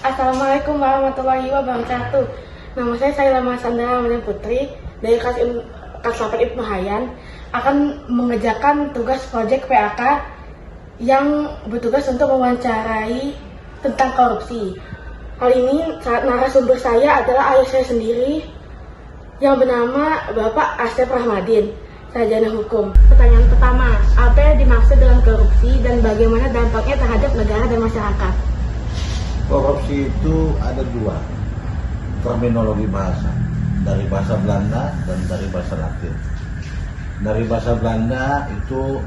Assalamualaikum warahmatullahi wabarakatuh. Nama saya Saila Masandara Amelia Putri dari kelas 8 Ibnu Hayyan akan mengerjakan tugas proyek PAK yang bertugas untuk mewawancarai tentang korupsi. Kali ini narasumber saya adalah ayah saya sendiri yang bernama Bapak Asep Rahmadin, sarjana hukum. Pertanyaan pertama, apa yang dimaksud dengan korupsi dan bagaimana dampaknya terhadap negara dan masyarakat? Korupsi itu ada dua terminologi bahasa, dari bahasa Belanda dan dari bahasa Latin. Dari bahasa Belanda itu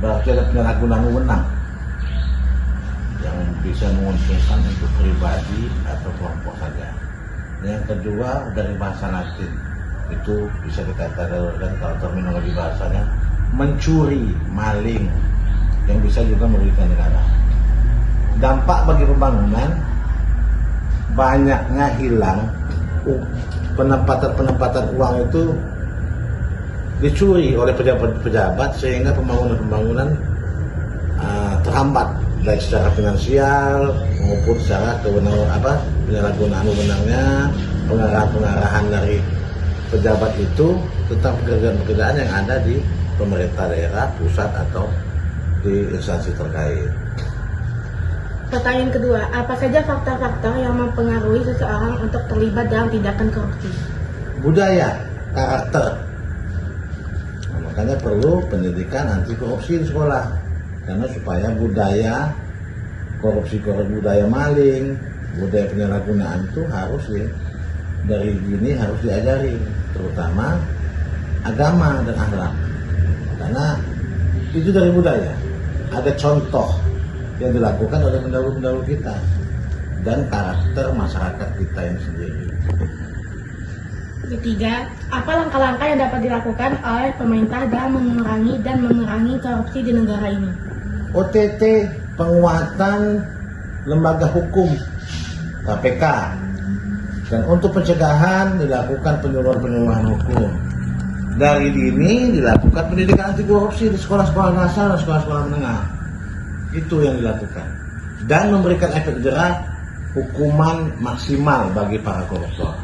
berarti ada penyalahgunaan wewenang yang bisa menguntungkan untuk pribadi atau kelompok saja. Yang kedua dari bahasa Latin itu bisa dikatakan kalau terminologi bahasanya mencuri, maling, yang bisa juga merugikan negara. Dampak bagi pembangunan, banyaknya hilang penempatan uang itu dicuri oleh pejabat sehingga pembangunan terhambat baik secara finansial maupun secara penyalahgunaan wewenangnya, pengarahan dari pejabat itu tentang pekerjaan-pekerjaan yang ada di pemerintah daerah, pusat atau di instansi terkait. Pertanyaan kedua, apa saja faktor-faktor yang mempengaruhi seseorang untuk terlibat dalam tindakan korupsi? Budaya, karakter. Nah, makanya perlu pendidikan anti korupsi di sekolah, karena supaya budaya korupsi, budaya maling, budaya penyalahgunaan itu harus dari dini harus diajari, terutama agama dan akhlak. Karena itu dari budaya. Ada contoh yang dilakukan oleh pendahulu-pendahulu kita dan karakter masyarakat kita yang sendiri. Ketiga, apa langkah-langkah yang dapat dilakukan oleh pemerintah dalam memerangi korupsi di negara ini? OTT, penguatan lembaga hukum KPK, dan untuk pencegahan dilakukan penyuluhan hukum. Dari dini dilakukan pendidikan anti korupsi di sekolah-sekolah dasar dan sekolah-sekolah menengah. Itu yang dilakukan, dan memberikan efek jerak hukuman maksimal bagi para koruptor.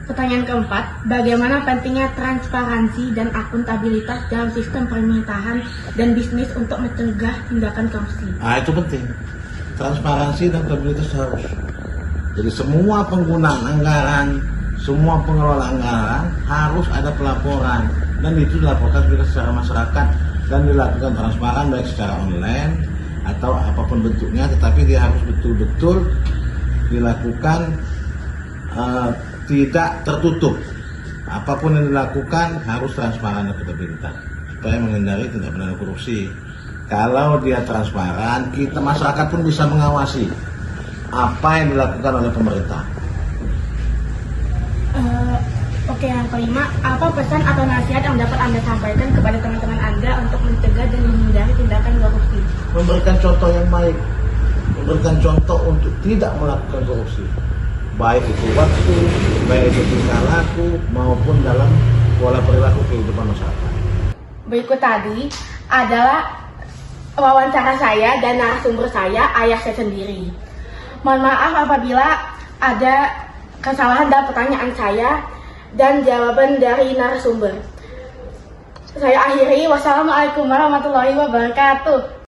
Pertanyaan keempat, bagaimana pentingnya transparansi dan akuntabilitas dalam sistem pemerintahan dan bisnis untuk mencegah tindakan korupsi? Itu penting, transparansi dan akuntabilitas harus. Jadi semua penggunaan anggaran, semua pengelola anggaran harus ada pelaporan, dan itu dilaporkan secara masyarakat dan dilakukan transparan baik secara online atau apapun bentuknya, tetapi dia harus betul-betul dilakukan tidak tertutup. Apapun yang dilakukan harus transparan dan akuntabilitas supaya menghindari tindak pidana korupsi. Kalau dia transparan, kita masyarakat pun bisa mengawasi apa yang dilakukan oleh pemerintah. Oke, yang kelima, apa pesan atau nasihat yang dapat Anda sampaikan kepada teman-teman Anda untuk mencegah dan menghindari tindakan korupsi? Memberikan contoh yang baik, memberikan contoh untuk tidak melakukan korupsi, baik itu waktu, baik itu tingkah laku, maupun dalam pola perilaku kehidupan masyarakat. Berikut tadi adalah wawancara saya dan narasumber saya, ayah saya sendiri. Mohon maaf apabila ada kesalahan dalam pertanyaan saya dan jawaban dari narasumber. Saya akhiri, wassalamualaikum warahmatullahi wabarakatuh.